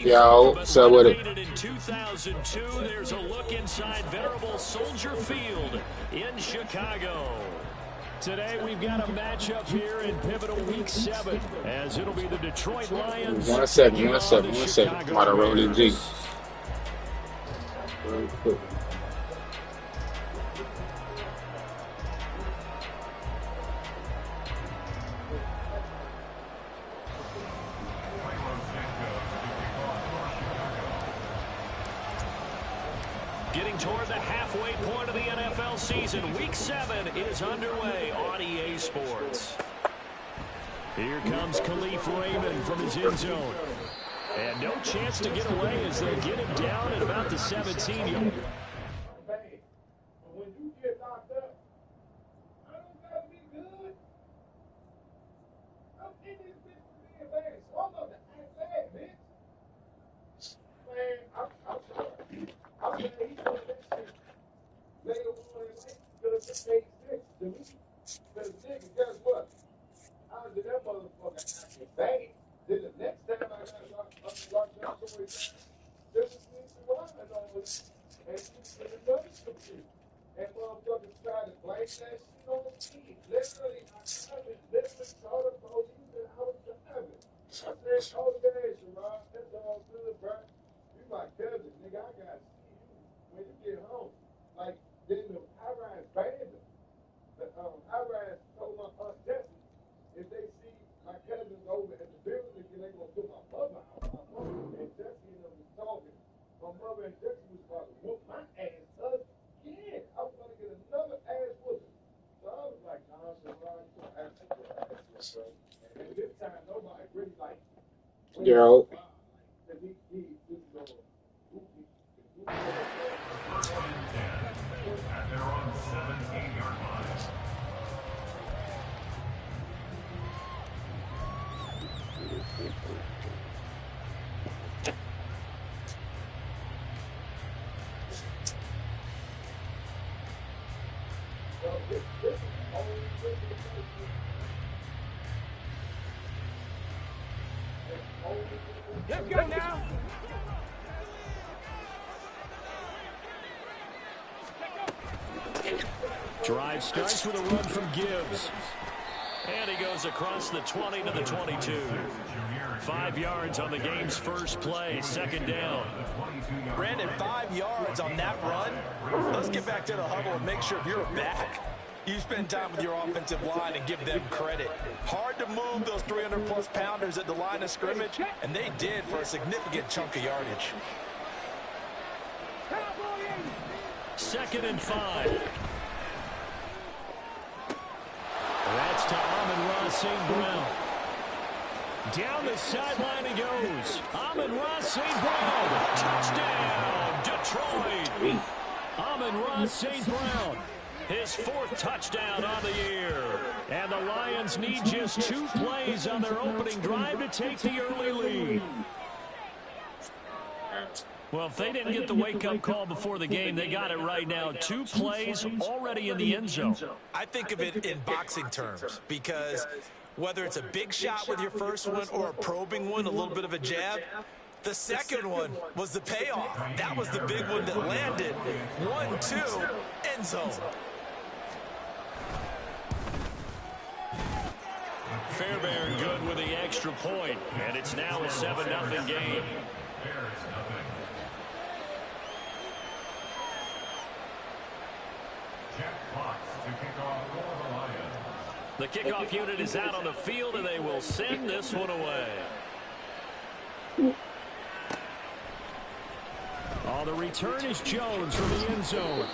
Yo, so with it. Renovated in 2002, there's a look inside venerable Soldier Field in Chicago. Today we've got a matchup here in pivotal week 7, as it'll be the Detroit Lions. One second. I'm about to roll this G. Real quick. Getting toward the halfway point of the NFL season. Week 7 is underway on EA Sports. Here comes Khalif Raymond from his end zone. And no chance to get away as they'll get him down at about the 17-yard. When you get knocked up, I don't got to be good. I'm in this bitch for being bad. So I'm going to act bad, bitch. Man, I'm sorry. I'm saying he's doing that shit later on in life because it made sense to me. Because, nigga, guess what? I did that motherfucker acting bad. Then the next time I got locked up somewhere, this is the one and all this. And you get another shit. And motherfuckers try to blame that shit on me. Literally, I literally saw the police and I was driving. I said, oh, yeah, Sherrod, that's all good, bro. You my cousin, nigga. I got to see you when you get home. Like, then the high-rise banned them. The high-rise told my Aunt Jessie, if they see my cousins over at the building, then they going to put my mother out. My mother and Jessie and them was talking. My mother and Jessie was about to whoop my ass again. I was going to get another ass whooping. So I was like, nah, Sherrod, you going to ask for your ass, bro. And this time, nobody really like. Yo. And they're on 17-yard line. Let's go now. Drive starts with a run from Gibbs. And he goes across the 20 to the 22. 5 yards on the game's first play, second down. Brandon, 5 yards on that run. Let's get back to the huddle and make sure you're back. You spend time with your offensive line and give them credit. Hard to move those 300-plus pounders at the line of scrimmage, and they did for a significant chunk of yardage. 2nd and 5. That's to Amon-Ra St. Brown. Down the sideline he goes. Amon-Ra St. Brown. Touchdown, Detroit. Amon-Ra St. Brown. His 4th touchdown on the year. And the Lions need just 2 plays on their opening drive to take the early lead. Well, if they didn't get the wake-up call before the game, they got it right now. 2 plays already in the end zone. I think of it in boxing terms because whether it's a big shot with your first one or a probing one, a little bit of a jab, the second one was the payoff. That was the big one that landed. 1-2, end zone. Fairbairn good with the extra point, and it's now a 7-0 game. The kickoff unit is out on the field, and they will send this one away. Oh, the return is Jones from the end zone.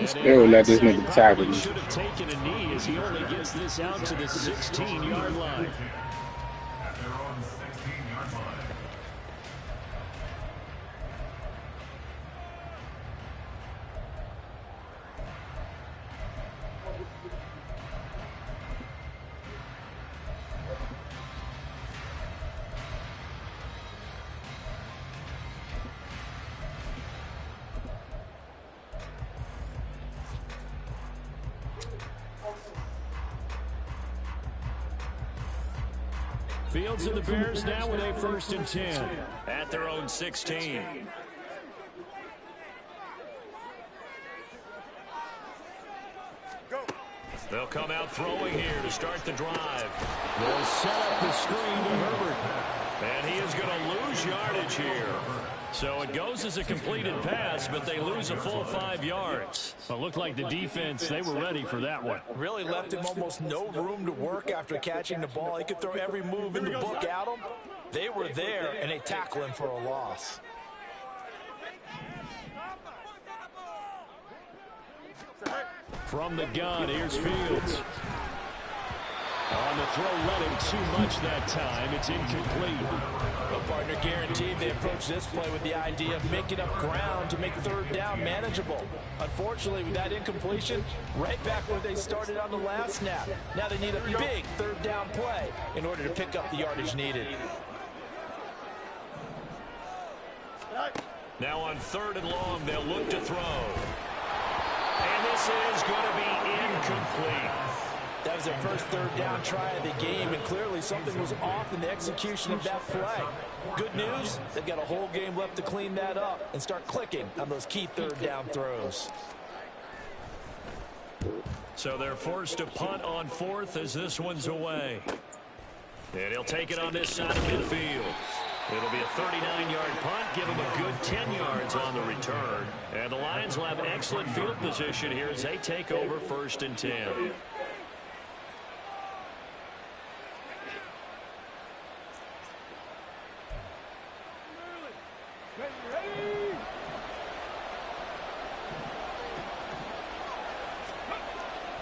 Still let this nigga tackle me. Should have taken a knee as he only gets this out to the 16-yard line. They're on the 16-yard line. Fields and the Bears now with a 1st and 10 at at their own 16. They'll come out throwing here to start the drive. They'll set up the screen to Herbert. And he is going to lose yardage here. So it goes as a completed pass, but they lose a full 5 yards. Well, it looked like the defense, they were ready for that one. Really left him almost no room to work after catching the ball. He could throw every move in the book at him. They were there, and they tackle him for a loss. From the gun, here's Fields. On the throw, running too much that time. It's incomplete. The partner guaranteed they approach this play with the idea of making up ground to make third down manageable. Unfortunately, with that incompletion, right back where they started on the last snap. Now they need a big third down play in order to pick up the yardage needed. Now on 3rd and long, they'll look to throw. And this is going to be incomplete. That was their first third down try of the game, and clearly something was off in the execution of that play. Good news, they've got a whole game left to clean that up and start clicking on those key third down throws. So they're forced to punt on 4th as this one's away. And he'll take it on this side of midfield. It'll be a 39-yard punt, give him a good 10 yards on the return. And the Lions will have excellent field position here as they take over 1st and 10.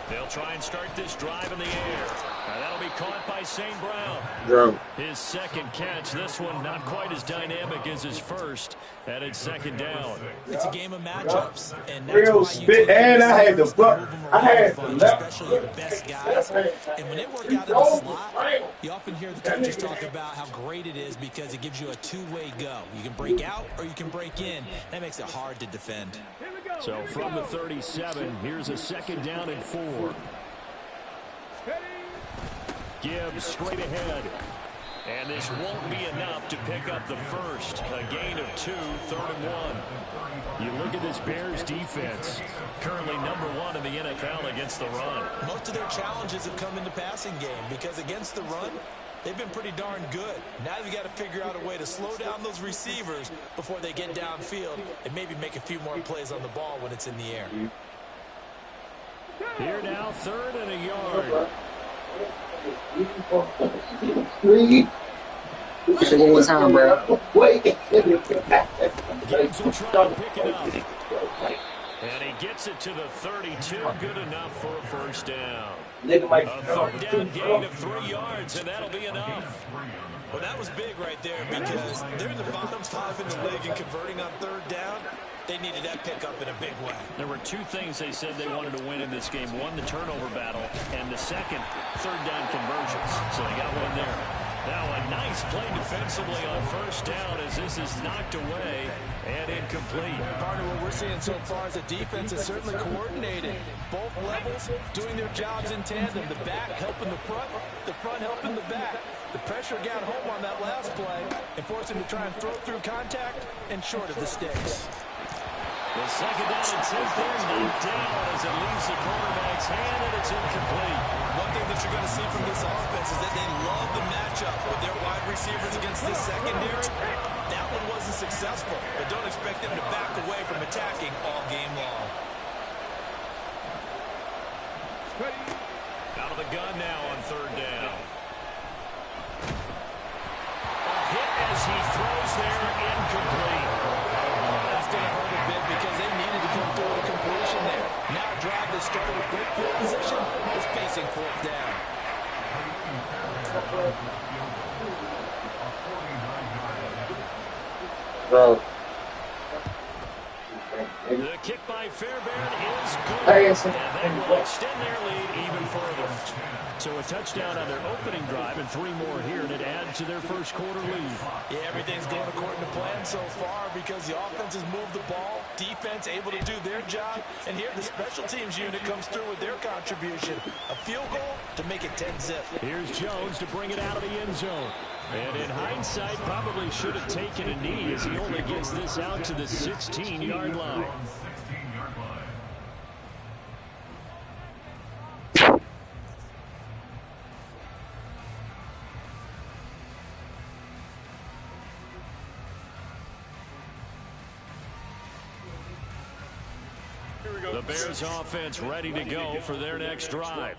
They'll try and start this drive in the air. Now that'll be caught by St. Brown. Bro. His second catch. This one not quite as dynamic as his first. And it's 2nd down. It's a game of matchups. And that's Real why you spit, take and I had the receivers buck. that move 'em I had around the fun, left. especially your best guys. And when they work out of the slot, you often hear the coaches talk about how great it is because it gives you a two-way go. You can break out or you can break in. That makes it hard to defend. So from the 37, here's a 2nd down and 4. Gibbs straight ahead. And this won't be enough to pick up the first. A gain of 2, 3rd and 1. You look at this Bears defense, currently #1 in the NFL against the run. Most of their challenges have come in the passing game because against the run, they've been pretty darn good. Now you've got to figure out a way to slow down those receivers before they get downfield and maybe make a few more plays on the ball when it's in the air. Here now, 3rd and a yard. Say it one more time, bro. Wait. Gibbs will try to pick it up. And he gets it to the 32. Good enough for a 1st down. Nigga might A 3rd down gain of 3 yards, and that'll be enough. Well, that was big right there because they're in the bottom 5 in the league and converting on 3rd down. They needed that pickup in a big way. There were 2 things they said they wanted to win in this game. One, the turnover battle, and the second, 3rd down conversions. So they got one there. Now a nice play defensively on 1st down as this is knocked away and incomplete. Partner, what we're seeing so far is the defense is certainly coordinated. Both levels doing their jobs in tandem. The back helping the front helping the back. The pressure got home on that last play and forced him to try and throw through contact and short of the sticks. The 2nd down and 10 there, knocked down as it leaves the quarterback's hand, and it's incomplete. One thing that you're going to see from this offense is that they love the matchup with their wide receivers against this secondary. That one wasn't successful, but don't expect them to back away from attacking all game long. Out of the gun now on 3rd down. A hit as he throws there, incomplete. That's going to hurt a bit because they needed to come through a completion there. Now a drive that started with great field position is facing 4th down. Bro. The kick by Fairbairn is good. Hey, And they will extend their lead even further. So a touchdown on their opening drive and 3 more here, and it adds to their first quarter lead. Yeah, everything's going according to plan so far because the offense has moved the ball, defense able to do their job, and here the special teams unit comes through with their contribution. A field goal to make it 10-zip. Here's Jones to bring it out of the end zone. And in hindsight, probably should have taken a knee as he only gets this out to the 16-yard line. The Bears offense ready to go for their next drive.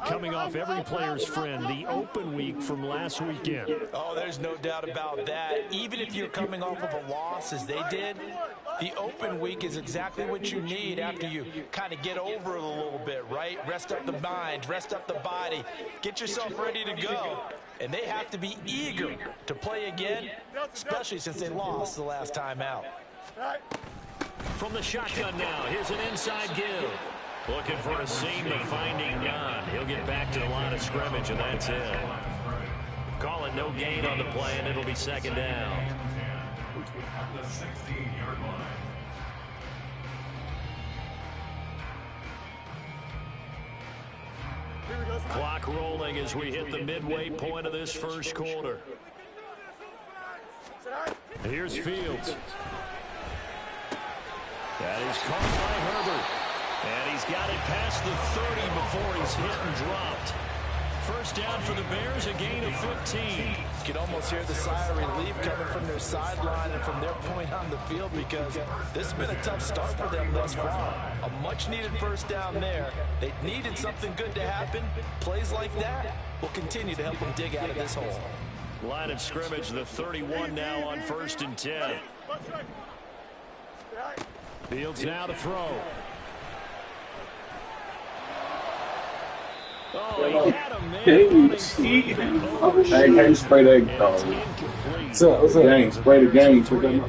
Coming off every player's friend, the open week from last weekend. Oh, there's no doubt about that. Even if you're coming off of a loss as they did, the open week is exactly what you need after you kind of get over it a little bit, right? Rest up the mind, rest up the body, get yourself ready to go. And they have to be eager to play again, especially since they lost the last time out. From the shotgun now, here's an inside give. Looking for a seam, but finding none. He'll get back to the line of scrimmage, and that's it. Call it no gain on the play, and it'll be second down. The 16-yard line. Clock rolling as we hit the midway point of this first quarter. Here's Fields. That is caught by Herbert. And he's got it past the 30 before he's hit and dropped. First down for the Bears, a gain of 15. You can almost hear the sigh of relief coming from their sideline and from their point on the field because this has been a tough start for them thus far. A much-needed first down there. They needed something good to happen. Plays like that will continue to help them dig out of this hole. Line of scrimmage, the 31 now on 1st and 10. Fields now to throw. Oh, he had a man Hey, can't spray that dog. What's up? Gang, spray the game. Game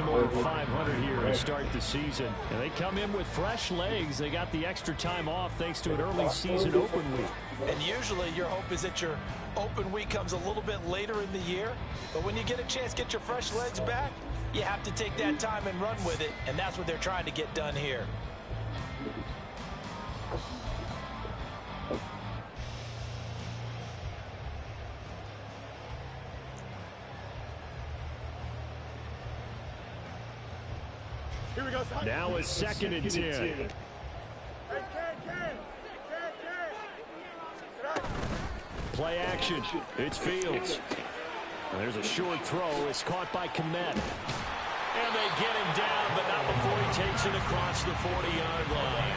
over 500 here to start the season. And they come in with fresh legs. They got the extra time off thanks to an early season open week. And usually your hope is that your open week comes a little bit later in the year. But when you get a chance to get your fresh legs back, you have to take that time and run with it. And that's what they're trying to get done here. Now it's 2nd and 10. Play action. It's Fields. And there's a short throw. It's caught by Komet. And they get him down, but not before he takes it across the 40-yard line.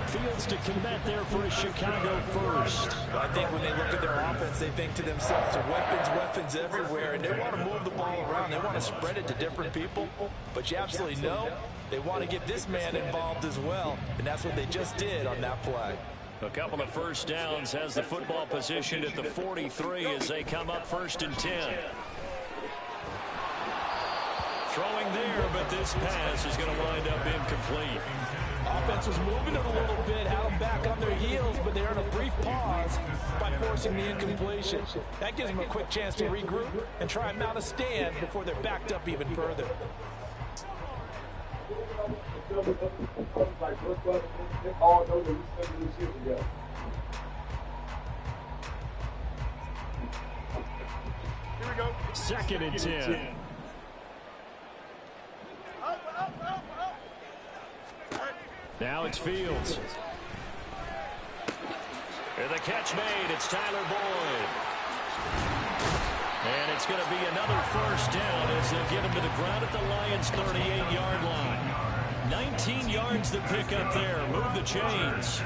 Fields to Komet there for a Chicago first. I think when they look at their offense, they think to themselves, weapons everywhere, and they want to move the ball around. They want to spread it to different people, but you absolutely know they want to get this man involved as well, and that's what they just did on that play. A couple of first downs, has the football position at the 43 as they come up 1st and 10. Throwing there, but this pass is going to wind up incomplete. Offense was moving it a little bit, had them back on their heels, but they're in a brief pause by forcing the incompletion. That gives them a quick chance to regroup and try and mount a stand before they're backed up even further. Here we go. 2nd and 10. Now it's Fields. And the catch made. It's Tyler Boyd. And it's going to be another first down as they'll get him to the ground at the Lions' 38-yard line. 19 yards to pick up there. Move the chains.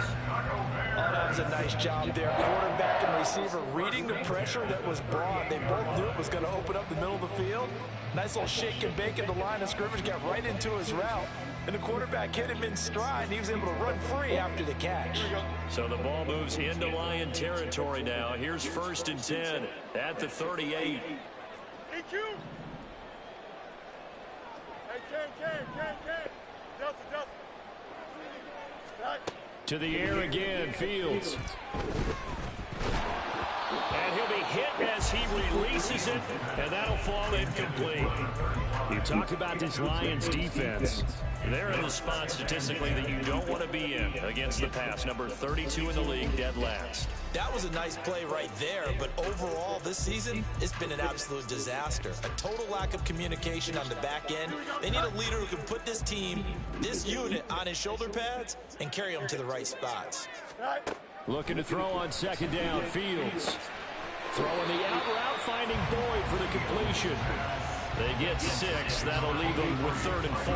Oh, that was a nice job there. Quarterback and receiver reading the pressure that was brought. They both knew it was going to open up the middle of the field. Nice little shake and bake at the line of scrimmage. Got right into his route. And the quarterback hit him in stride, and he was able to run free after the catch. So the ball moves into Lion territory now. Here's 1st and 10 at the 38. EQ. Hey, Ken. Delta. To the air again, Fields. And he'll be hit as he releases it, and that'll fall incomplete. You talk about this Lions defense. They're in the spot statistically that you don't want to be in against the pass. Number 32 in the league, dead last. That was a nice play right there, but overall this season, it's been an absolute disaster. A total lack of communication on the back end. They need a leader who can put this team, this unit, on his shoulder pads and carry them to the right spots. Looking to throw on second down, Fields. Throwing the out route, finding Boyd for the completion. They get 6. That'll leave them with 3rd and 4.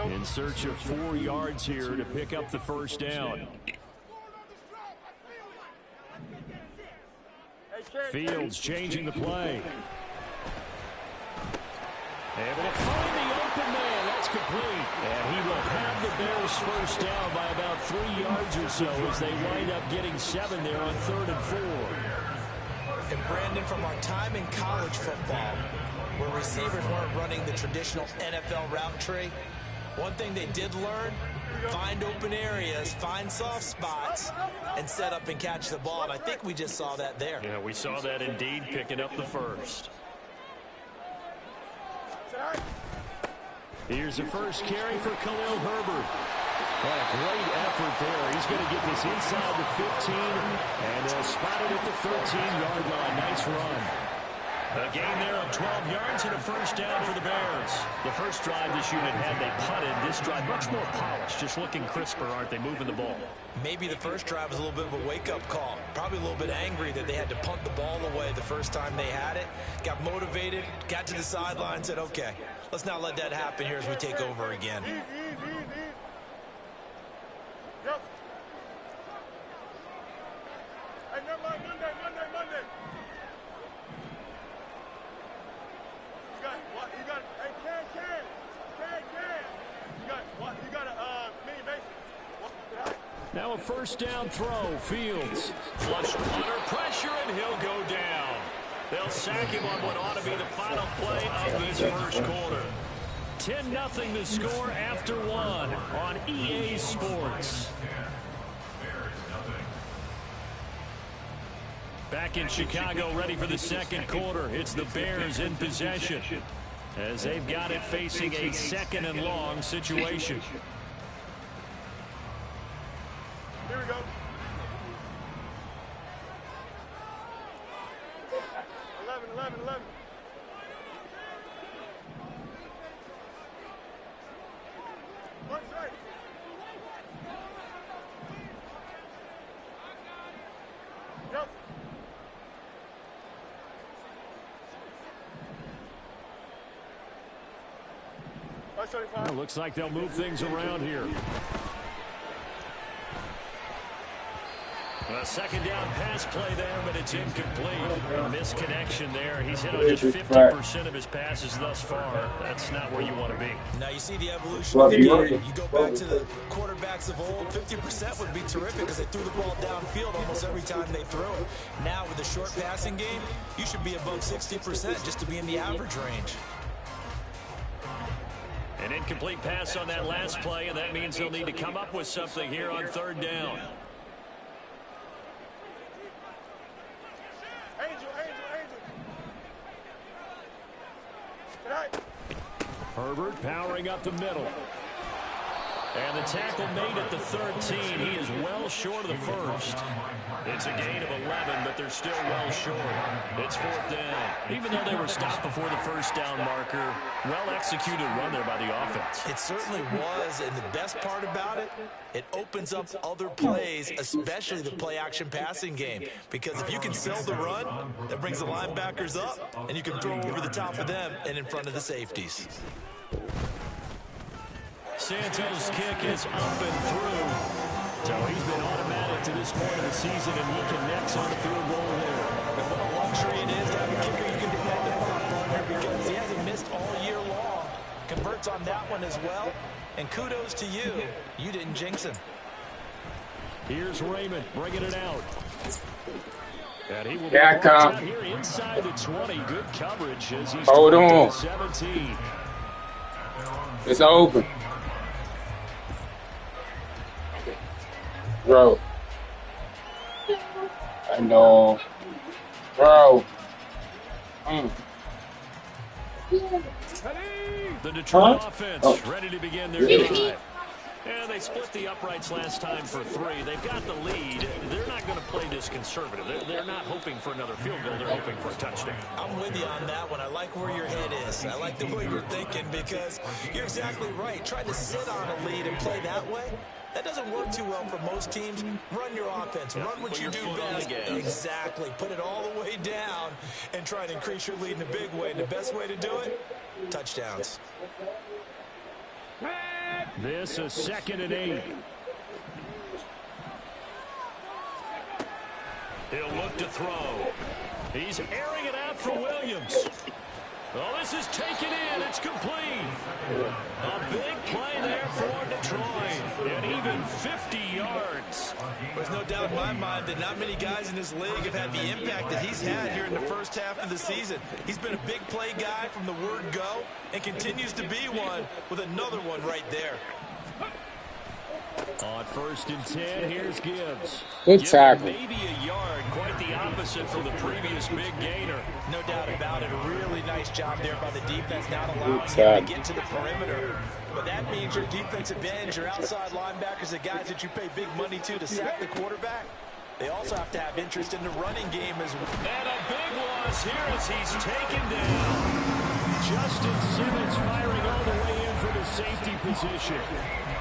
In search of 4 yards here to pick up the first down. Fields changing the play. Able to find the open man. That's complete. And he will have the Bears first down by about 3 yards or so as they wind up getting 7 there on 3rd and 4. And Brandon, from our time in college football, where receivers weren't running the traditional NFL route tree, one thing they did learn, find open areas, find soft spots, and set up and catch the ball. And I think we just saw that there. Yeah, we saw that indeed, picking up the first. Here's the first carry for Khalil Herbert. What a great effort there. He's going to get this inside the 15, and they'll spot it at the 13-yard line. Nice run. A gain there of 12 yards and a first down for the Bears. The first drive this unit had, they punted. This drive, much more polished, just looking crisper, aren't they, moving the ball? Maybe the first drive was a little bit of a wake-up call. Probably a little bit angry that they had to punt the ball away the first time they had it. Got motivated, got to the sideline, said, okay, let's not let that happen here as we take over again. Yep. Hey, never mind, Monday. You got, hey, Ken. You got a mini basic. Now a first down throw, Fields. Flush under pressure, and he'll go down. They'll sack him on what ought to be the final play of this first quarter. 10-0 the score after 1 on EA Sports. Back in Chicago, ready for the second quarter. It's the Bears in possession as they've got it facing a 2nd and long situation. Here we go. 11. One side. Yep. Well, looks like they'll move things around here. A second down pass play there, but it's incomplete. A misconnection there. He's hit on just 50% of his passes thus far. That's not where you want to be. Now you see the evolution of the game. You go back to the quarterbacks of old, 50% would be terrific because they threw the ball downfield almost every time they threw it. Now with the short passing game, you should be above 60% just to be in the average range. An incomplete pass on that last play, and that means they'll need to come up with something here on 3rd down. Herbert powering up the middle. And the tackle made at the 13. He is well short of the first. It's a gain of 11, but they're still well short. It's 4th down. Even though they were stopped before the first down marker, well-executed run there by the offense. It certainly was, and the best part about it, it opens up other plays, especially the play-action passing game. Because if you can sell the run, that brings the linebackers up, and you can throw over the top of them and in front of the safeties. Santos' kick is up and through. So he's been automatic to this point of the season, and he connects on the field goal there. And what a luxury it is to have a kicker you can depend upon here because he hasn't missed all year long. Converts on that one as well. And kudos to you. You didn't jinx him. Here's Raymond bringing it out. And he will be Yeah, out here inside the 20. Good coverage as he's hold to on. the 17. It's open. Bro. I know. Bro. The Detroit offense ready to begin their drive. And they split the uprights last time for 3. They've got the lead. They're not going to play this conservative. They're not hoping for another field goal. They're hoping for a touchdown. I'm with you on that one. I like where your head is. I like the way you're thinking because you're exactly right. Trying to sit on a lead and play that way, that doesn't work too well for most teams. Run your offense. Run what you do best. Exactly. Put it all the way down and try to increase your lead in a big way. And the best way to do it, touchdowns. This is 2nd and 8. He'll look to throw. He's airing it out for Williams. Oh, this is taken in. It's complete. A big play there for Detroit. And even 50 yards. There's no doubt in my mind that not many guys in this league have had the impact that he's had here in the first half of the season. He's been a big play guy from the word go and continues to be one with another one right there. On 1st and 10, here's Gibbs. Good tackle. Maybe a yard, quite the opposite from the previous big gainer. No doubt about it. A really nice job there by the defense, not allowing him to get to the perimeter. But that means your defensive ends, your outside linebackers, the guys that you pay big money to sack the quarterback. They also have to have interest in the running game as well. And a big loss here as he's taken down. Justin Simmons firing all the way in for the safety position.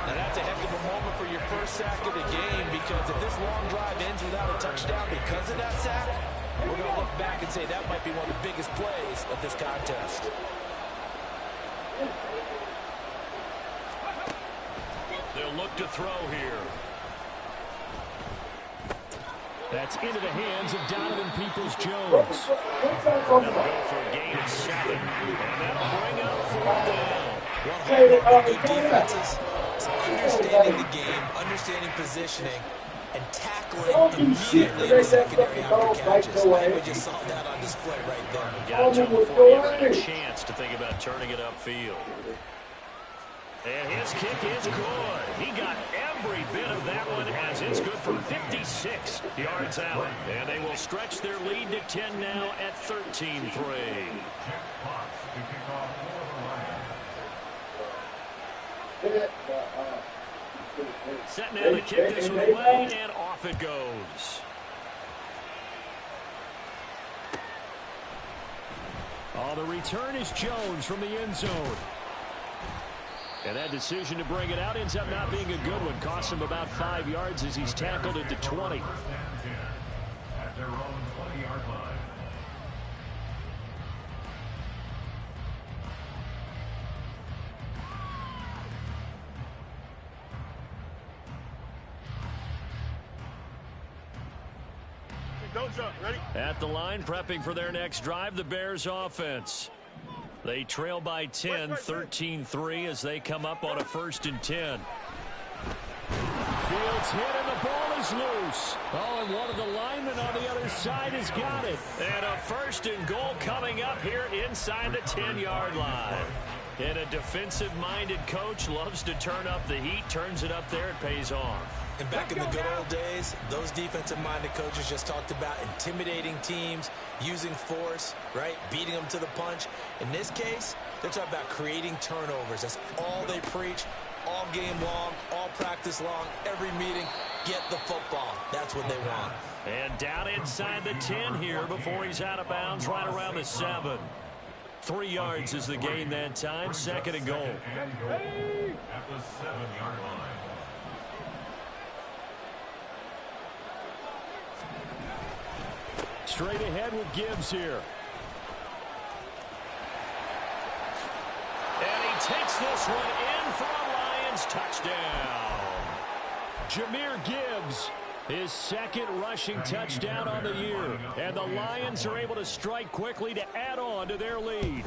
Now that's a heck of a moment for your first sack of the game because if this long drive ends without a touchdown because of that sack, we're going to look back and say that might be one of the biggest plays of this contest. They'll look to throw here. That's into the hands of Donovan Peoples-Jones. That'll go for a gain of 7. And that'll bring up 4th down. One hallmark of good defenses is understanding the game, understanding positioning, and tackling immediately in the secondary after catches. I think we just saw that on display right there. Got to him before he ever had a chance to think about turning it upfield. And his kick is good. He got every bit of that one as it's good for 56 yards out. And they will stretch their lead to 10 now at 13-3. Set now to kick this one away, and off it goes. Oh, the return is Jones from the end zone. And that decision to bring it out ends up not being a good one. Costs him about 5 yards as he's tackled at the 20. At their own 20-yard line. At the line, prepping for their next drive, the Bears offense. They trail by 10, 13-3 as they come up on a 1st and 10. Fields hit and the ball is loose. Oh, and one of the linemen on the other side has got it. And a 1st and goal coming up here inside the 10-yard line. And a defensive-minded coach loves to turn up the heat, turns it up there, it pays off. And back in the good old days, those defensive-minded coaches just talked about intimidating teams, using force, right, beating them to the punch. In this case, they're talking about creating turnovers. That's all they preach, all game long, all practice long, every meeting. Get the football. That's what they want. And down inside the 10 here before he's out of bounds, right around the 7. 3 yards is the gain that time, 2nd and goal. At the 7-yard line. Straight ahead with Gibbs here. And he takes this one in for a Lions touchdown. Jahmyr Gibbs, his 2nd rushing touchdown on the year. And the Lions are able to strike quickly to add on to their lead.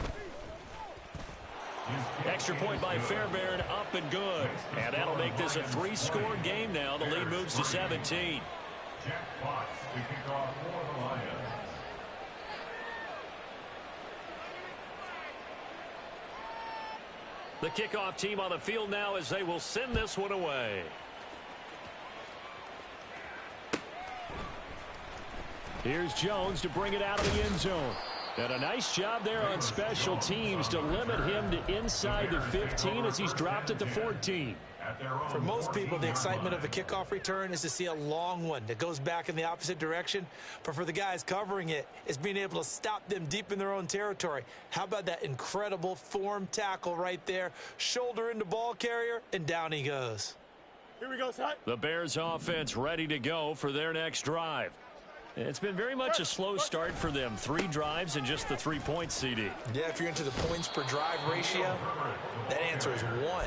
Extra point by Fairbairn, up and good. And that'll make this a 3-score game now. The lead moves to 17. Jack Fox to kick off for the Lions. The kickoff team on the field now as they will send this one away. Here's Jones to bring it out of the end zone. And a nice job there on special teams to limit him to inside the 15 as he's dropped at the 14. For most people, the excitement of a kickoff return is to see a long one that goes back in the opposite direction. But for the guys covering it, it's being able to stop them deep in their own territory. How about that incredible form tackle right there? Shoulder into ball carrier, and down he goes. Here we go, son. The Bears offense ready to go for their next drive. It's been very much a slow start for them. 3 drives and just the 3 points, CD. Yeah, if you're into the points per drive ratio, that answer is 1.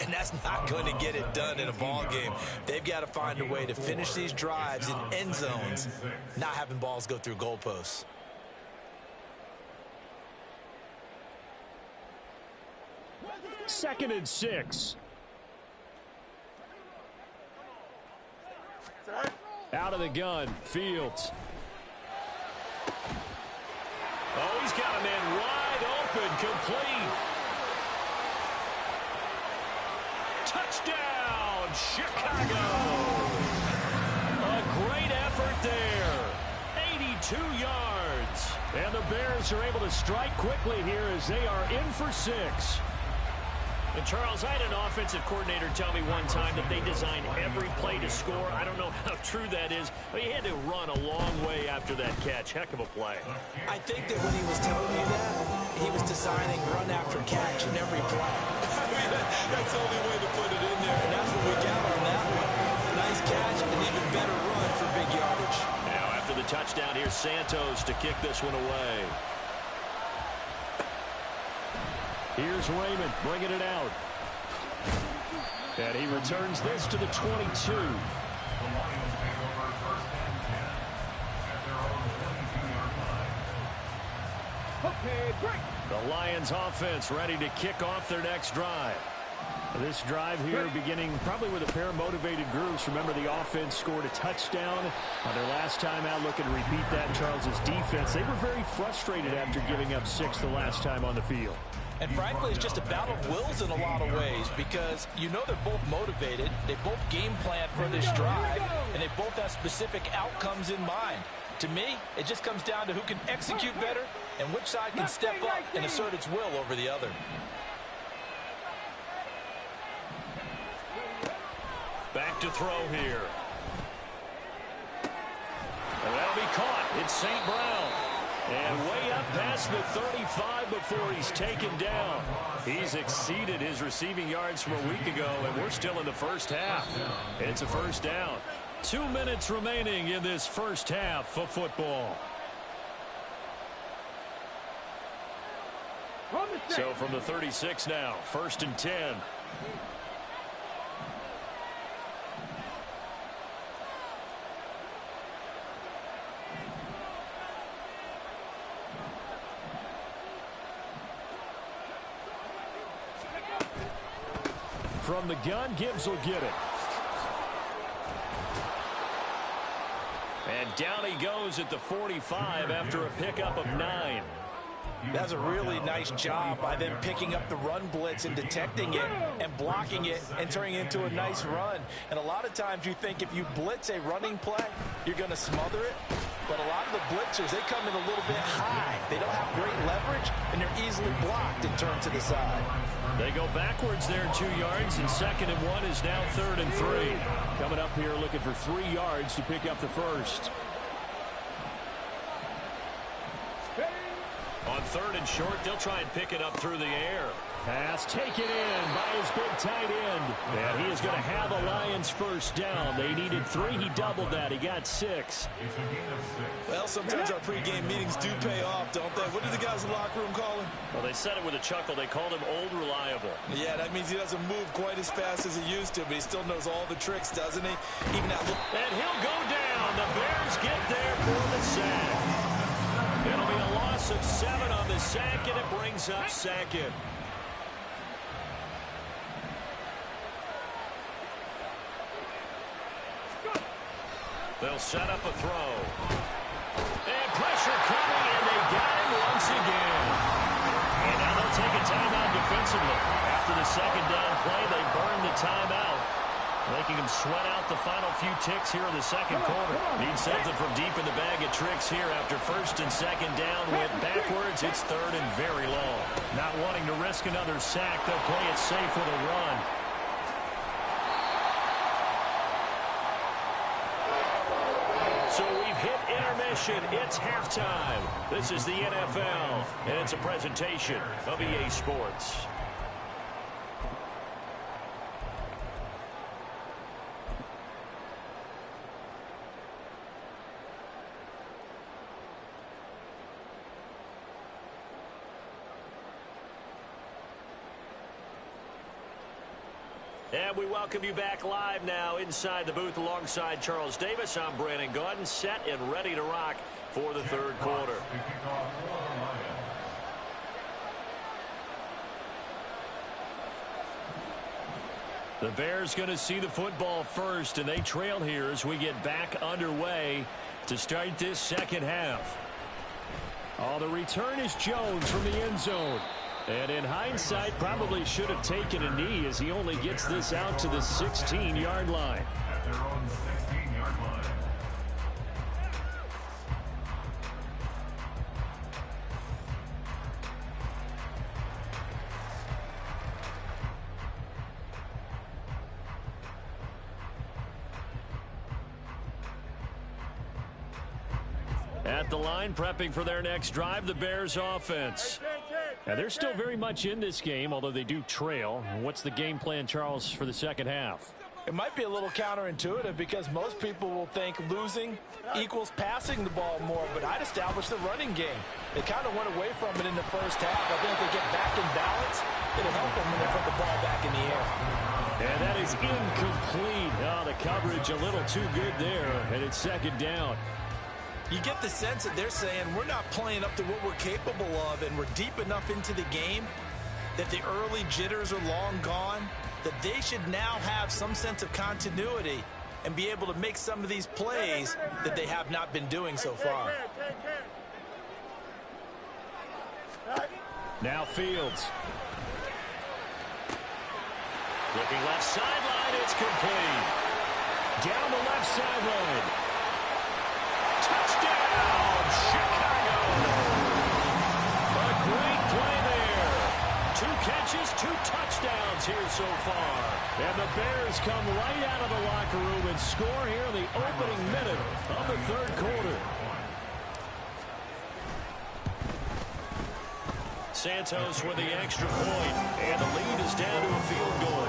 And that's not going to get it done in a ball game. They've got to find a way to finish these drives in end zones, not having balls go through goalposts. Second and 6. Out of the gun, Fields. Oh, he's got a man wide open, complete. Touchdown, Chicago. A great effort there. 82 yards. And the Bears are able to strike quickly here as they are in for 6. And Charles, I had an offensive coordinator tell me one time that they designed every play to score. I don't know how true that is, but he had to run a long way after that catch. Heck of a play. I think that when he was telling me that, he was designing run after catch in every play. I mean, that's the only way to put it in there, and that's what we got on that one. Nice catch and an even better run for big yardage. Now after the touchdown, here's Santos to kick this one away. Here's Raymond bringing it out. And he returns this to the 22. The Lions take over first and 10 at their own 22-yard line. Okay, great. The Lions offense ready to kick off their next drive. This drive here beginning probably with a pair of motivated groups. Remember, the offense scored a touchdown on their last time out. Looking to repeat that. Charles's defense, they were very frustrated after giving up 6 the last time on the field. And frankly, it's just a battle of wills in a lot of ways because you know they're both motivated, they both game plan for this drive, and they both have specific outcomes in mind. To me, it just comes down to who can execute better and which side can step up and assert its will over the other. Back to throw here. And that'll be caught. It's St. Brown. And way up past the 35 before he's taken down. He's exceeded his receiving yards from a week ago, and we're still in the first half. It's a first down. 2 minutes remaining in this first half of football. So from the 36 now, 1st and 10. From the gun, Gibbs will get it. And down he goes at the 45 after a pickup of 9. That's a really nice job by them picking up the run blitz and detecting it and blocking it and turning it into a nice run. And a lot of times you think if you blitz a running play, you're going to smother it. But a lot of the blitzers, they come in a little bit high. They don't have great leverage, and they're easily blocked and turned to the side. They go backwards there 2 yards, and 2nd and 1 is now 3rd and 3. Coming up here looking for 3 yards to pick up the first. On 3rd and short, they'll try and pick it up through the air. Pass taken in by his big tight end. And he is going to have a Lions first down. They needed 3. He doubled that. He got 6. Well, sometimes our pregame meetings do pay off, don't they? What did the guys in the locker room call him? Well, they said it with a chuckle. They called him Old Reliable. Yeah, that means he doesn't move quite as fast as he used to, but he still knows all the tricks, doesn't he? Even that look. And he'll go down. The Bears get there for the sack. It'll be a loss of 7 on the sack, and it brings up 2nd. They'll set up a throw. And pressure coming, and they got him once again. And now they'll take a timeout defensively. after the second down play, they burn the timeout, making them sweat out the final few ticks here in the second quarter. Need something from deep in the bag of tricks here after first and second down went backwards. It's third and very long. Not wanting to risk another sack, they'll play it safe with a run. So we've hit intermission. It's halftime. This is the NFL, and it's a presentation of EA Sports. And we welcome you back live now inside the booth alongside Charles Davis. I'm Brandon Gaudin, set and ready to rock for the third quarter. The Bears going to see the football first, and they trail here as we get back underway to start this second half. Oh, the return is Jones from the end zone. And in hindsight, probably should have taken a knee as he only gets this out to the 16-yard line. At their own 16-yard line. At the line, prepping for their next drive, the Bears offense. Now, they're still very much in this game, although they do trail. What's the game plan, Charles, for the second half? It might be a little counterintuitive because most people will think losing equals passing the ball more, but I'd establish the running game. They kind of went away from it in the first half. I think if they get back in balance, it'll help them when they put the ball back in the air. And that is incomplete. Oh, the coverage a little too good there, and it's second down. You get the sense that they're saying we're not playing up to what we're capable of, and we're deep enough into the game that the early jitters are long gone, that they should now have some sense of continuity and be able to make some of these plays that they have not been doing so far. Now Fields. Looking left sideline, it's complete. Down the left sideline. Touchdown, Chicago! A great play there. 2 catches, 2 touchdowns here so far. And the Bears come right out of the locker room and score here in the opening minute of the third quarter. Santos with the extra point, and the lead is down to a field goal.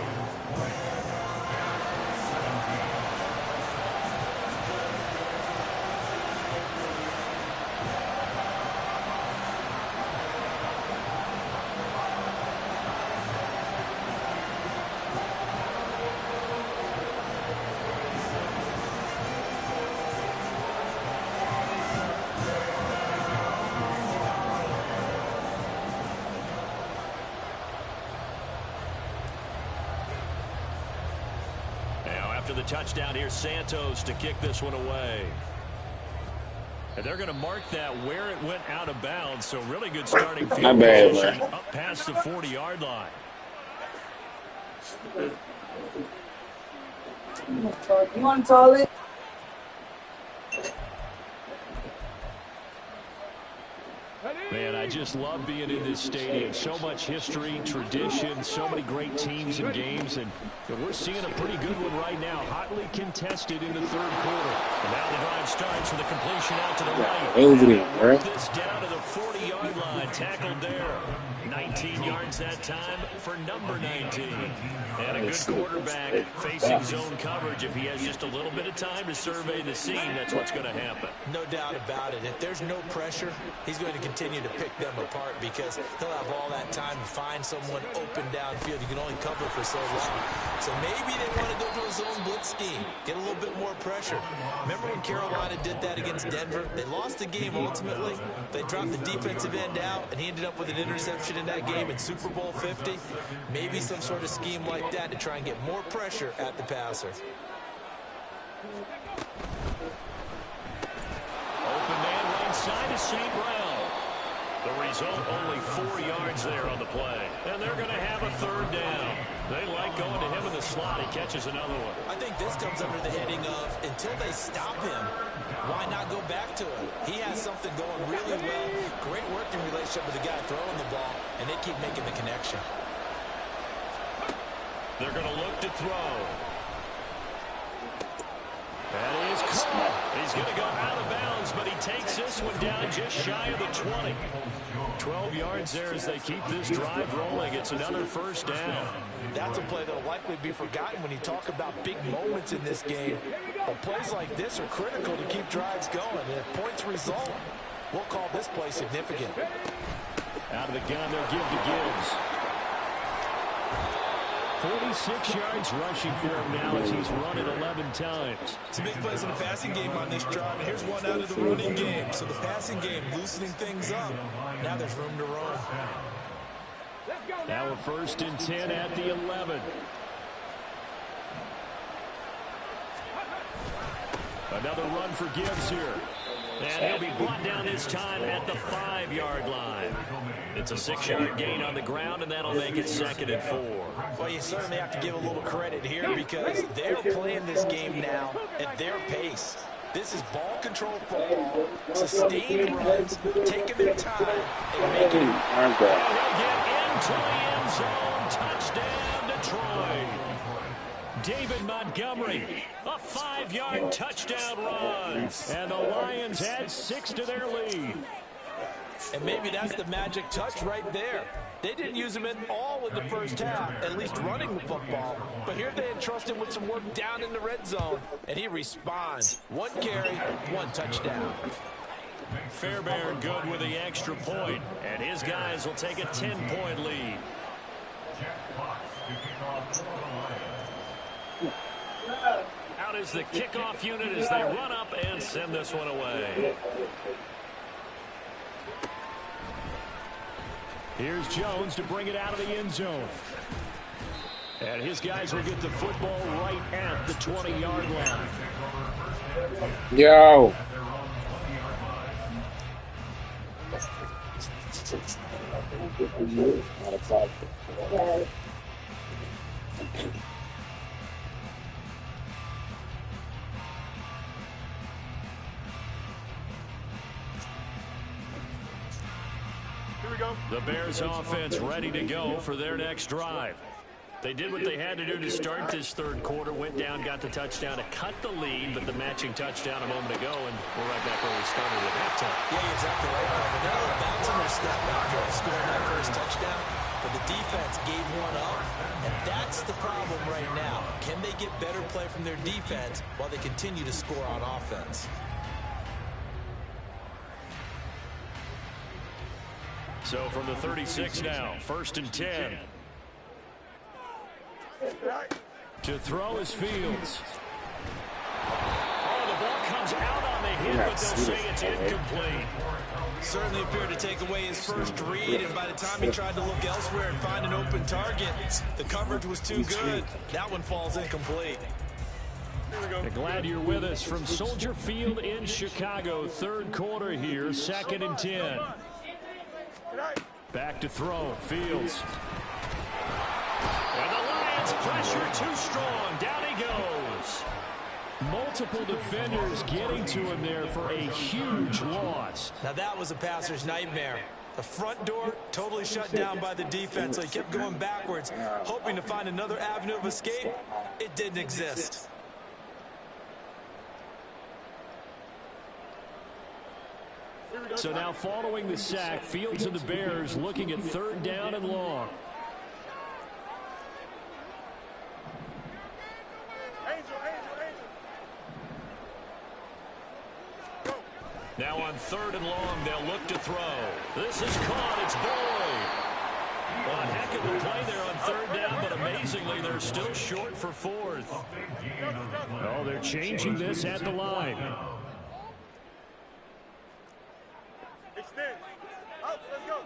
The touchdown here, Santos to kick this one away. And they're going to mark that where it went out of bounds, so really good starting field position up past the 40-yard line. You want to call it? Man, I just love being in this stadium. So much history, tradition, so many great teams and games, and we're seeing a pretty good one right now. Hotly contested in the third quarter. And now the drive starts with a completion out to the right. This down to the 40-yard line, tackled there. 19 yards that time for number 19. And a good quarterback facing zone coverage. If he has just a little bit of time to survey the scene, that's what's going to happen. No doubt about it. If there's no pressure, he's going to continue to pick them apart because he'll have all that time to find someone open downfield. You can only cover for so long. So maybe they want to go to a zone blitz scheme, get a little bit more pressure. Remember when Carolina did that against Denver? They lost the game ultimately. They dropped the defensive end out, and he ended up with an interception in that game in Super Bowl 50. Maybe some sort of scheme like that to try and get more pressure at the passer. Open man right side is St. Brown. The result, only 4 yards there on the play. And they're going to have a third down. They like going to him in the slot. He catches another one. I think this comes under the heading of, until they stop him, why not go back to him? He has something going really well. Great working relationship with the guy throwing the ball, and they keep making the connection. They're going to look to throw. That is caught. He's going to go out of bounds, but he takes this one down just shy of the 20. 12 yards there as they keep this drive rolling. It's another first down. That's a play that will likely be forgotten when you talk about big moments in this game. But plays like this are critical to keep drives going. And if points result, we'll call this play significant. Out of the gun, they'll give to Gibbs. 46 yards rushing for him now as he's run it 11 times. Some big plays in the passing game on this drive. And here's one out of the running game. So the passing game loosening things up. Now there's room to roam. Now a 1st and 10 at the 11. Another run for Gibbs here. And he'll be brought down this time at the 5-yard line. It's a 6-yard gain on the ground, and that'll make it 2nd and 4. Well, you certainly have to give a little credit here because they're playing this game now at their pace. This is ball control football, sustained runs, taking their time, and making it. And he'll get into the end zone. Touchdown, Detroit. David Montgomery, a 5-yard touchdown run. And the Lions add 6 to their lead. And maybe that's the magic touch right there. They didn't use him at all in the first half, at least running the football. But here they entrust him with some work down in the red zone, and he responds. 1 carry, 1 touchdown. Fairbairn good with the extra point, and his guys will take a 10-point lead. Out is the kickoff unit as they run up and send this one away. Here's Jones to bring it out of the end zone. And his guys will get the football right at the 20-yard line. Yo. The Bears offense ready to go for their next drive. They did what they had to do to start this third quarter, went down, got the touchdown to cut the lead, but the matching touchdown a moment ago, and we're right back where we started at halftime. Yeah, you're exactly right, Carter. They're a little bounce in their step after scoring that first touchdown, but the defense gave one up, and that's the problem right now. Can they get better play from their defense while they continue to score on offense? So from the 36 now, 1st and 10. To throw is Fields. Oh, the ball comes out on the hit, but they'll say it's incomplete. Certainly appeared to take away his first read, and by the time he tried to look elsewhere and find an open target, the coverage was too good. That one falls incomplete. Glad you're with us from Soldier Field in Chicago. Third quarter here, 2nd and 10. Back to throw, Fields. And the Lions pressure too strong. Down he goes. Multiple defenders getting to him there for a huge loss. Now that was a passer's nightmare. The front door totally shut down by the defense, so he kept going backwards, hoping to find another avenue of escape. It didn't exist. So now following the sack, Fields and the Bears looking at 3rd down and long. Now on 3rd and long, they'll look to throw. This is caught. It's Boyd. Well, a heck of a play there on 3rd down, but amazingly, they're still short for 4th. Oh, they're changing this at the line. Extend. Out. Let's go.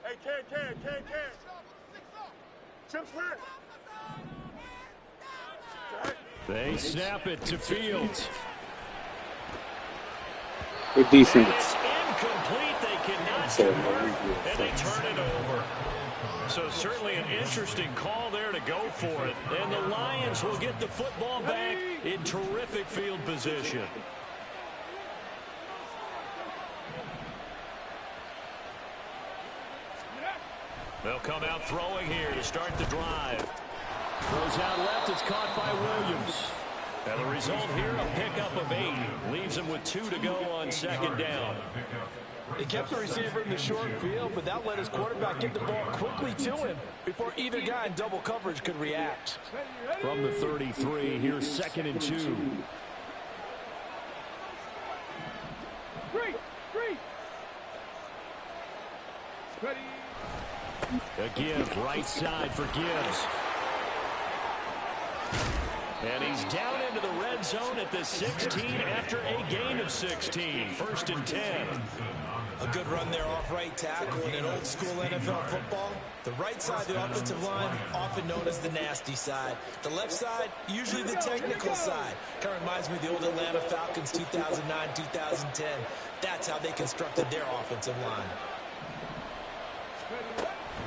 Hey, can. Chips left. They snap it to Fields. Good defense. It's incomplete. They cannot So, convert, and they turn it over. So certainly an interesting call there to go for it. And the Lions will get the football back in terrific field position. They'll come out throwing here to start the drive. Throws out left. It's caught by Williams. And the result here, a pickup of 8. Leaves him with 2 to go on second down. He kept the receiver in the short field, but that let his quarterback get the ball quickly to him before either guy in double coverage could react. From the 33, here's 2nd and 2. A give, right side for Gibbs. And he's down into the red zone at the 16 after a gain of 16. 1st and 10. A good run there off right tackle in an old school NFL football. The right side of the offensive line, often known as the nasty side. The left side, usually the technical side. Kind of reminds me of the old Atlanta Falcons 2009, 2010. That's how they constructed their offensive line.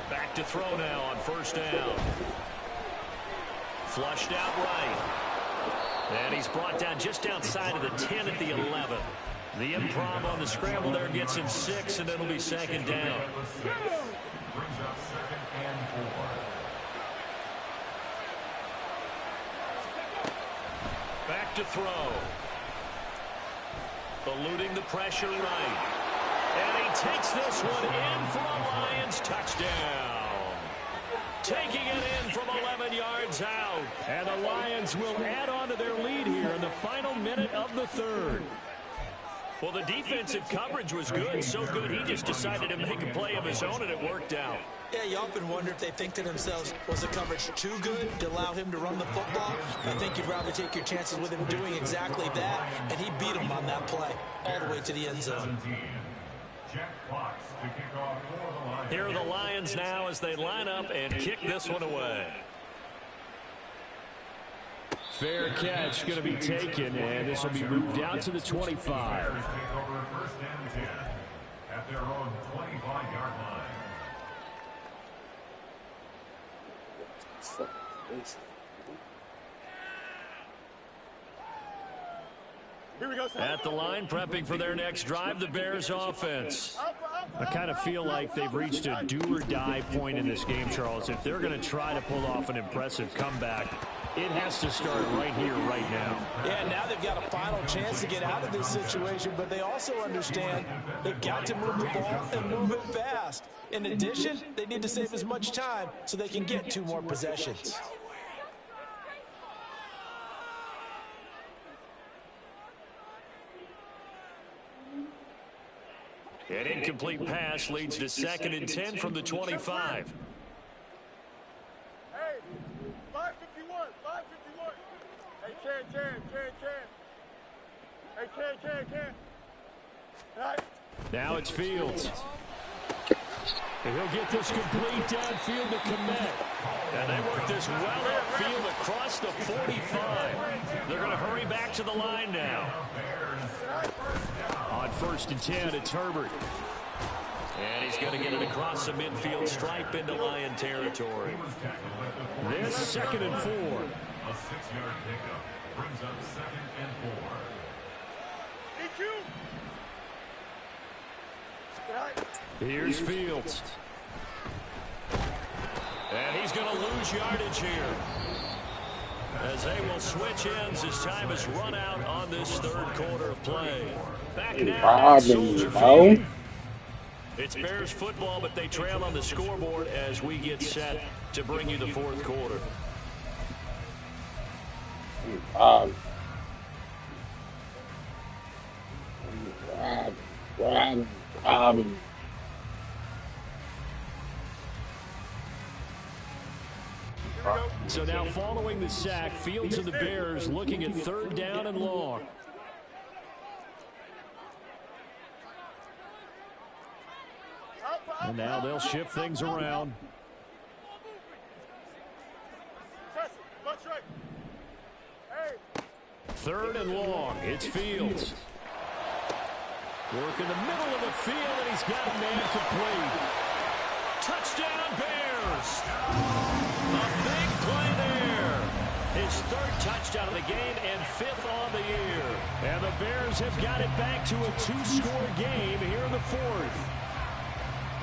Back to throw now on 1st down. Flushed out right. And he's brought down just outside of the 10 at the 11. The improv on the scramble there gets him 6, and it'll be 2nd down. Brings up 2nd and 4. Back to throw. Eluding the pressure right. And he takes this one in for a Lions touchdown. Taking it in from 11 yards out. And the Lions will add on to their lead here in the final minute of the 3rd. Well, the defensive coverage was good, so good he just decided to make a play of his own, and it worked out. Yeah, you often wonder if they think to themselves, was the coverage too good to allow him to run the football? I think you'd rather take your chances with him doing exactly that, and he beat him on that play all the way to the end zone. Here are the Lions now as they line up and kick this one away. Fair catch going to be taken, and this will be moved out to the 25. Take over 1st and 10 at their own 25-yard line. At the line, prepping for their next drive, the Bears offense. I kind of feel like they've reached a do-or-die point in this game, Charles. If they're going to try to pull off an impressive comeback, it has to start right here, right now. Yeah, now they've got a final chance to get out of this situation, but they also understand they've got to move the ball and move it fast. In addition, they need to save as much time so they can get 2 more possessions. An incomplete pass leads to 2nd and 10 from the 25. Hey, 551, 551. Hey, Ken. All right. Now it's Fields. And he'll get this complete downfield to commit. And they work this well upfield across the 45. They're going to hurry back to the line now. On 1st and 10, it's Herbert. And he's going to get it across the midfield stripe into Lion territory. This 2nd and 4. A 6-yard pickup brings up 2nd and 4. Here's Fields. And he's going to lose yardage here, as they will switch ends as time has run out on this 3rd quarter of play. Back now at Soldier Field. It's Bears football, but they trail on the scoreboard as we get set to bring you the 4th quarter. So now following the sack, Fields and the Bears looking at 3rd down and long. And now they'll shift things around. 3rd and long. It's Fields. Working the middle of the field, and he's got a man complete. Touchdown, Bears! A big play there. His third touchdown of the game and fifth on the year. And the Bears have got it back to a 2-score game here in the fourth.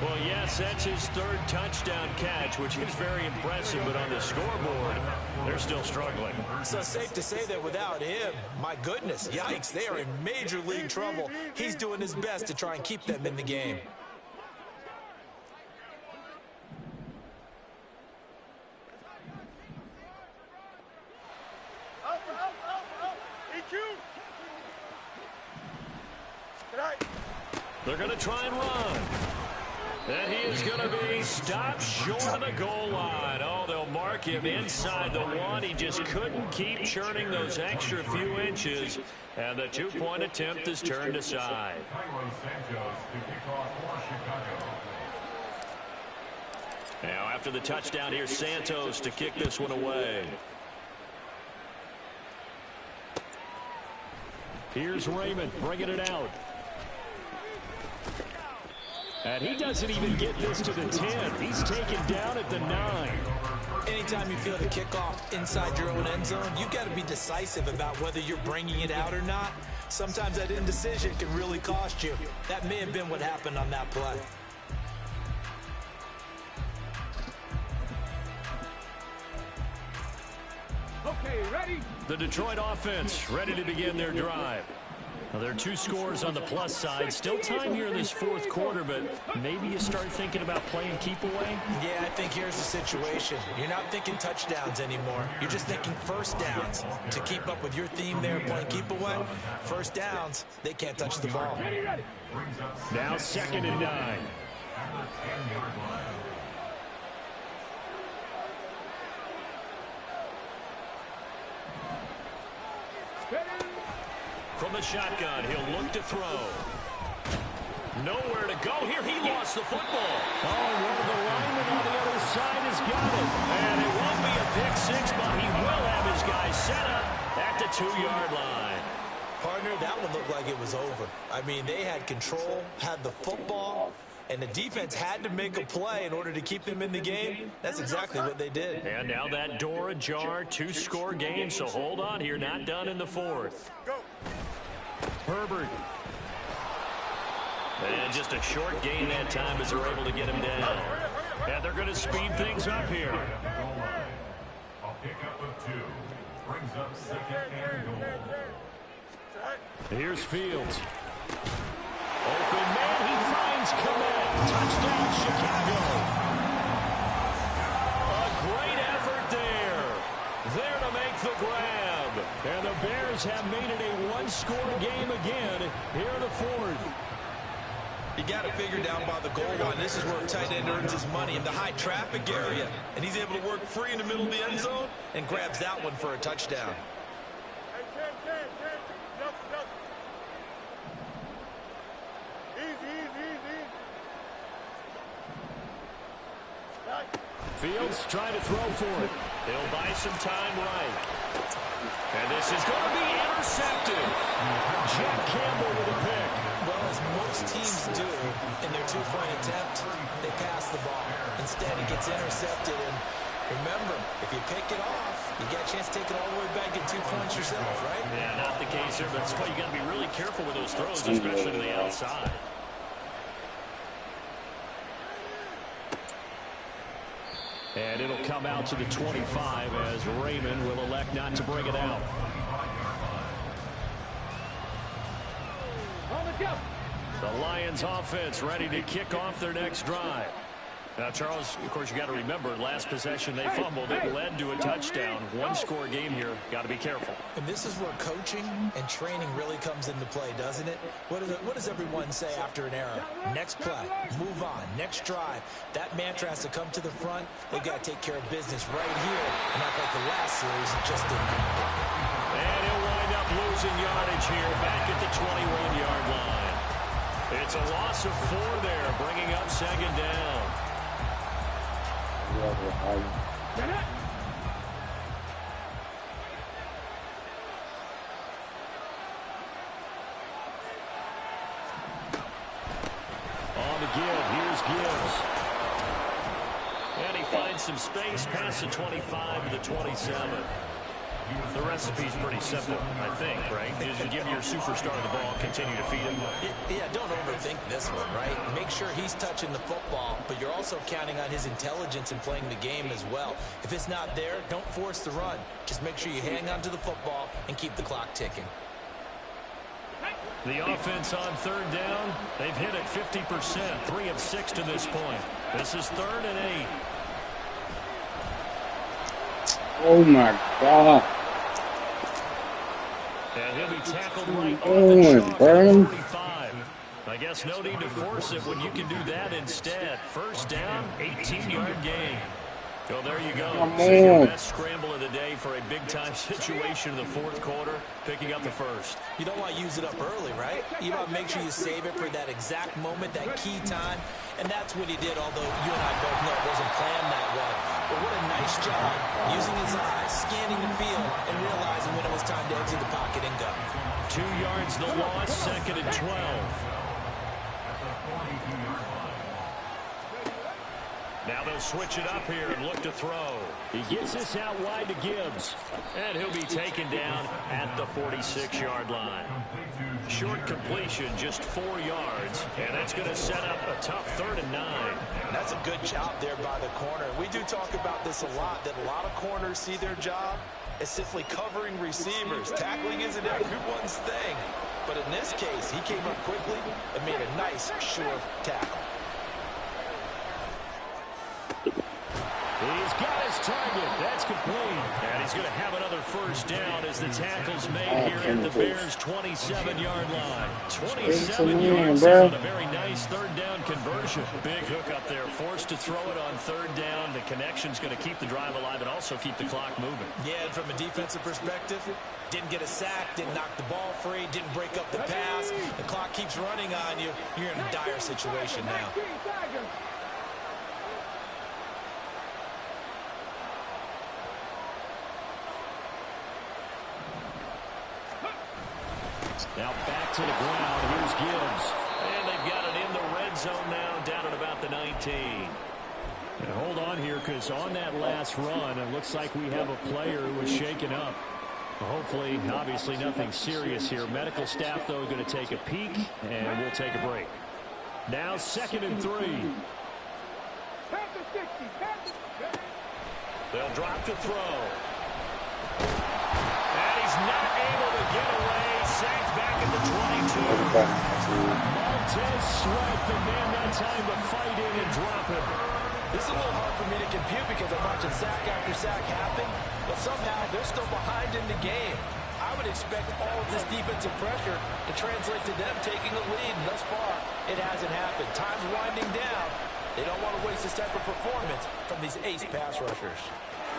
Well, yes, that's his third touchdown catch, which is very impressive, but on the scoreboard, they're still struggling. So safe to say that without him, my goodness, yikes, they are in major league trouble. He's doing his best to try and keep them in the game. They're going to try and run. And he is going to be stopped short of the goal line. Oh, they'll mark him inside the one. He just couldn't keep churning those extra few inches. And the two-point attempt is turned aside. Now, after the touchdown, here's Santos to kick this one away. Here's Raymond bringing it out. And he doesn't even get this to the 10. He's taken down at the 9. Anytime you feel the kickoff inside your own end zone, you've got to be decisive about whether you're bringing it out or not. Sometimes that indecision can really cost you. That may have been what happened on that play. Okay, ready? The Detroit offense ready to begin their drive. Now, there are 2 scores on the plus side. Still time here in this fourth quarter, but maybe you start thinking about playing keep away? Yeah, I think here's the situation. You're not thinking touchdowns anymore. You're just thinking first downs. To keep up with your theme there, playing keep away, first downs, they can't touch the ball. Now 2nd and 9. From the shotgun, he'll look to throw. Nowhere to go here. He lost the football. Oh, and one of the linemen on the other side has got it. And it won't be a pick six, but he will have his guy set up at the 2-yard line. Partner, that one looked like it was over. I mean, they had control, had the football, and the defense had to make a play in order to keep them in the game. That's exactly what they did. And now that door ajar, 2-score game, so hold on here, not done in the fourth. Herbert. And just a short gain that time as they're able to get him down. And they're going to speed things up here. A pickup of 2 brings up 2nd and goal. Here's Fields. Open man, he finds Komet. Touchdown, Chicago. A great effort there. There to make the grab. And the Bears have made it a 1-score game again here in the fourth. You got to figure down by the goal line. This is where a tight end earns his money in the high traffic area. And he's able to work free in the middle of the end zone and grabs that one for a touchdown. Fields trying to throw for it. They'll buy some time right. And this is going to be intercepted. Jack Campbell with a pick. Well, as most teams do in their 2-point attempt, they pass the ball. Instead, it gets intercepted. And remember, if you pick it off, you got a chance to take it all the way back and 2 points yourself, right? Yeah, not the case here, but that's why you got to be really careful with those throws, especially to the outside. And it'll come out to the 25 as Raymond will elect not to bring it out. The Lions offense ready to kick off their next drive. Now, Charles, of course, you got to remember, last possession they fumbled. It led to a touchdown. 1-score game here. Got to be careful. And this is where coaching and training really comes into play, doesn't it? What does everyone say after an error? Next play, move on, next drive. That mantra has to come to the front. They've got to take care of business right here. And not like the last series, it just didn't happen. And he'll wind up losing yardage here back at the 21-yard line. It's a loss of 4 there, bringing up 2nd down. And he finds some space past the 25 to the 27. The recipe's pretty simple, I think, right? Just give your superstar the ball, continue to feed him. Yeah, don't overthink this one, right? Make sure he's touching the football, but you're also counting on his intelligence in playing the game as well. If it's not there, don't force the run. Just make sure you hang on to the football and keep the clock ticking. The offense on third down, they've hit it 50%, 3 of 6 to this point. This is 3rd and 8. Oh my God. And he'll be tackled right on the chalk at 45. I guess no need to force it when you can do that instead. First down, 18-yard gain. Well, there you go. So your best scramble of the day for a big-time situation in the 4th quarter, picking up the first. You don't want to use it up early, right? You want to make sure you save it for that exact moment, that key time, and that's what he did, although you and I both know it wasn't planned that way. But what a nice job using his eyes, scanning the field, and realizing when it was time to exit the pocket and go. 2 yards the loss, 2nd and 12. Now they'll switch it up here and look to throw. He gets this out wide to Gibbs. And he'll be taken down at the 46-yard line. Short completion, just 4 yards. And that's going to set up a tough 3rd and 9. That's a good job there by the corner. We do talk about this a lot, that a lot of corners see their job as simply covering receivers. Tackling isn't everyone's thing. But in this case, he came up quickly and made a nice, short tackle. He's got his target. That's complete. And he's going to have another first down as the tackle's made here at the Bears' 27-yard line. 27 yards on a very nice 3rd down conversion. Big hook up there. Forced to throw it on 3rd down. The connection's going to keep the drive alive and also keep the clock moving. Yeah, and from a defensive perspective, didn't get a sack, didn't knock the ball free, didn't break up the pass. The clock keeps running on you. You're in a dire situation now. Now back to the ground. Here's Gibbs. And they've got it in the red zone now, down at about the 19. And hold on here, because on that last run, it looks like we have a player who was shaken up. Hopefully, obviously nothing serious here. Medical staff, though, going to take a peek, and we'll take a break. Now 2nd and 3. They'll drop to throw. And he's not able to get away. Sacked back at the 22. Montez Sweat, the man that time to fight in and drop him. This is a little hard for me to compute because I'm watching sack after sack happen, but somehow they're still behind in the game. I would expect all of this defensive pressure to translate to them taking a lead, and thus far, it hasn't happened. Time's winding down. They don't want to waste this type of performance from these ace pass rushers.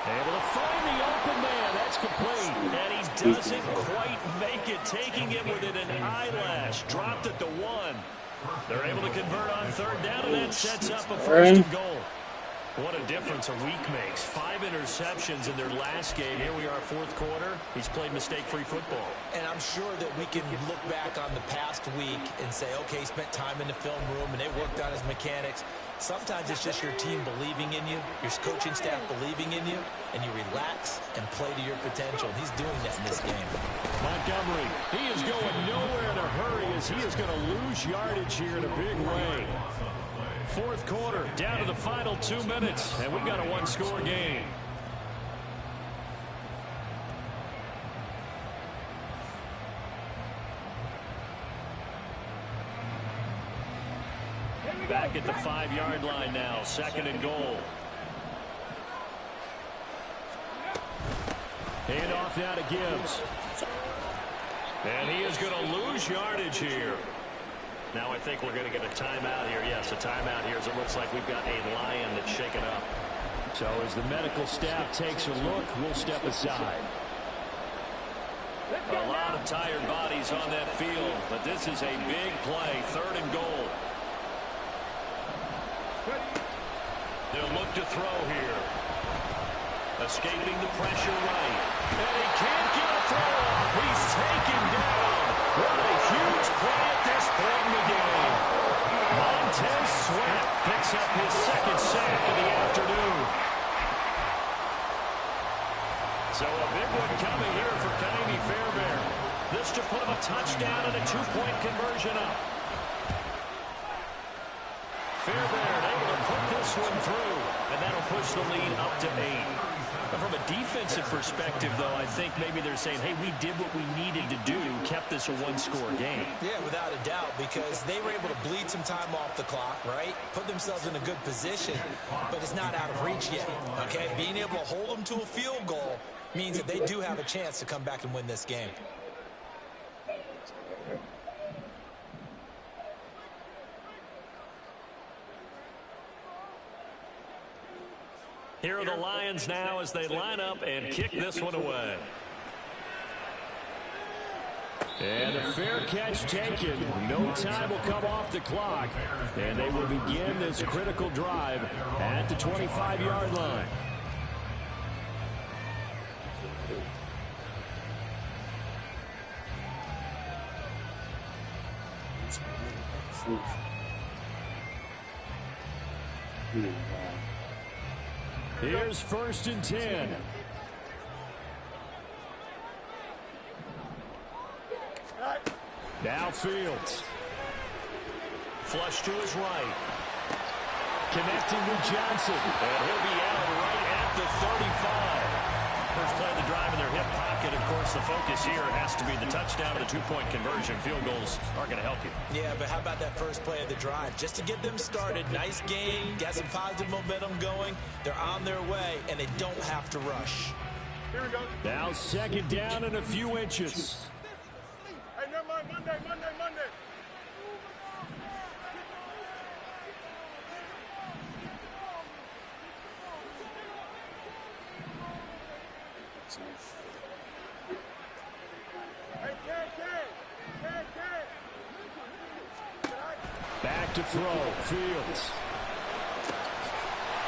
Able to find the open man. That's complete. And he doesn't quite make it, taking it within an eyelash. Dropped at the 1. They're able to convert on 3rd down, and that sets up a 1st and goal. What a difference a week makes. 5 interceptions in their last game. Here we are, 4th quarter. He's played mistake-free football. And I'm sure that we can look back on the past week and say, okay, he spent time in the film room and they worked on his mechanics. Sometimes it's just your team believing in you, your coaching staff believing in you, and you relax and play to your potential. And he's doing that in this game. Montgomery, he is going nowhere in a hurry as he is going to lose yardage here in a big way. 4th quarter, down to the final 2 minutes, and we've got a 1-score game. Back at the 5-yard line now, 2nd and goal. Hand off now to Gibbs. And he is going to lose yardage here. Now I think we're going to get a timeout here. Yes, a timeout here as it looks like we've got a lion that's shaken up. So as the medical staff takes a look, we'll step aside. A lot of tired bodies on that field, but this is a big play, 3rd and goal. They'll look to throw here. Escaping the pressure right. And he can't get a throw off. He's taken down. What a huge play at this point in the game. Montez Sweat picks up his 2nd sack of the afternoon. So a big one coming here for Kaimi Fairbairn. This to put him a touchdown and a 2-point conversion up. Fairbairn able to put this one through, and that'll push the lead up to 8. From a defensive perspective, though, I think maybe they're saying, hey, we did what we needed to do, kept this a one-score game. Yeah, without a doubt, because they were able to bleed some time off the clock, right? Put themselves in a good position, but it's not out of reach yet, okay? Being able to hold them to a field goal means that they do have a chance to come back and win this game. Here are the Lions now as they line up and kick this one away. And a fair catch taken. No time will come off the clock. And they will begin this critical drive at the 25-yard line. Here's 1st and 10. Now Fields. Flush to his right. Connecting with Johnson. And he'll be out right at the 35. First play of the drive in their hip pocket. Of course, the focus here has to be the touchdown or the 2-point conversion. Field goals aren't going to help you. Yeah, but how about that first play of the drive? Just to get them started. Nice game. Got some positive momentum going. They're on their way, and they don't have to rush. Here we go. Now 2nd down and a few inches. Hey, never mind. Monday. Back to throw. Fields.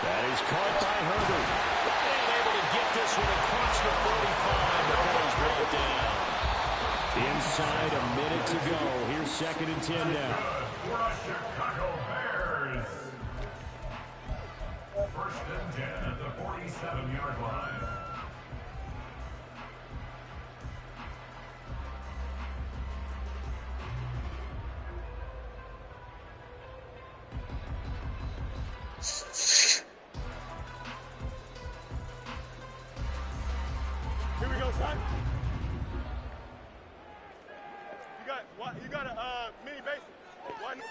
That is caught by Herbert. And able to get this one across the 45 before he's brought down. Inside a minute to go. Here's 2nd and 10 now. For the Chicago Bears. 1st and 10 at the 47-yard line. Here we go, son. You got a mini basic. 1,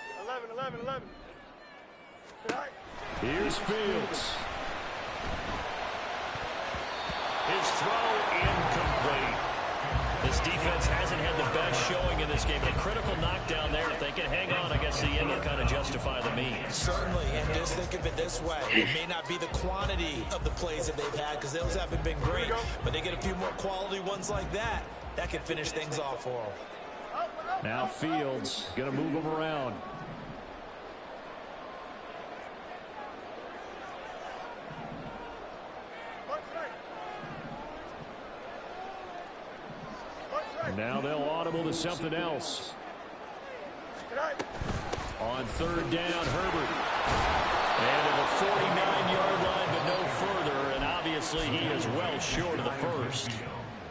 11. Here's Fields. His throw incomplete. This defense hasn't had the best showing in this game. A critical knockdown there. If they can hang on, I guess the end will kind of justify the means. Certainly, and just think of it this way. It may not be the quantity of the plays that they've had because those haven't been great, but they get a few more quality ones like that. That can finish things off for them. Now Fields going to move him around. And now they'll audible to something else. On 3rd down, Herbert. And to the 49-yard line, but no further. And obviously he is well short of the first.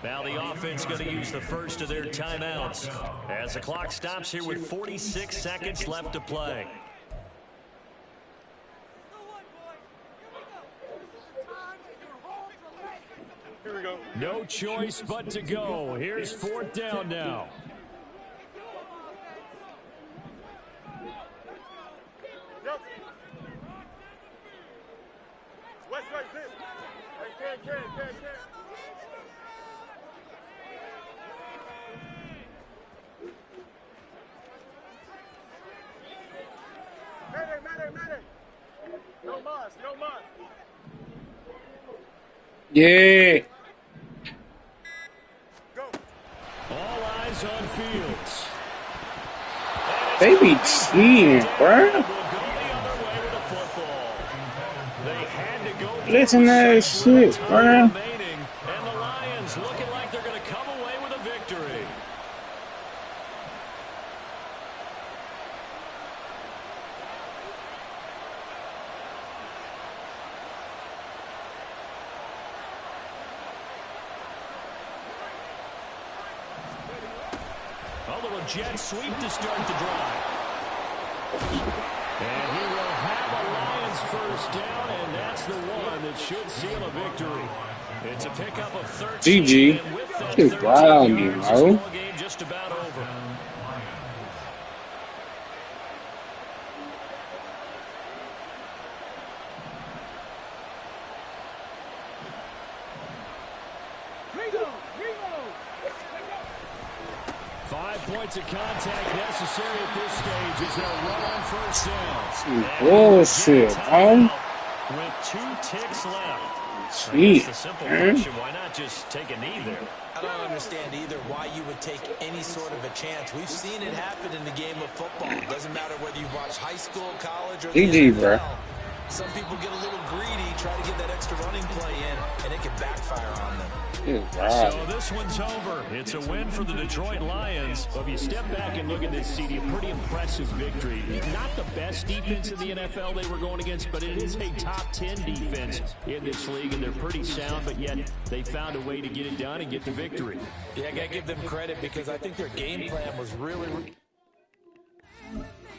Now the offense going to use the first of their timeouts as the clock stops here with 46 seconds left to play. Here we go. No choice but to go. Here's 4th down now. Yep. West right, sit. Hey, can. Mayday. No mas. Yeah. Go. All eyes on Fields. They be cheating, bro. Listen to that shit, bro. And the Lions looking like they're going to come away with a victory. jet sweep to start the drive. And he will have a Lions first down, and that's the one that should seal a victory. It's a pickup of 13. GG. And with that Get 13 wild, you yards, know. this ball game just about over. Points of contact necessary at this stage as they'll run on first down. Bullshit, man. With 2 ticks left. Sweet, The simple man. question, why not just take a knee there? I don't understand either why you would take any sort of a chance. We've seen it happen in the game of football. It doesn't matter whether you've watched high school, college, or the GG, NFL. bro. Some people get a little greedy, try to get that extra running play in, and it can backfire on them. So this one's over. It's a win for the Detroit Lions. Well, if you step back and look at this, CD, a pretty impressive victory. Not the best defense in the NFL they were going against, but it is a top 10 defense in this league, and they're pretty sound, but yet they found a way to get it done and get the victory. Yeah, I got to give them credit because I think their game plan was really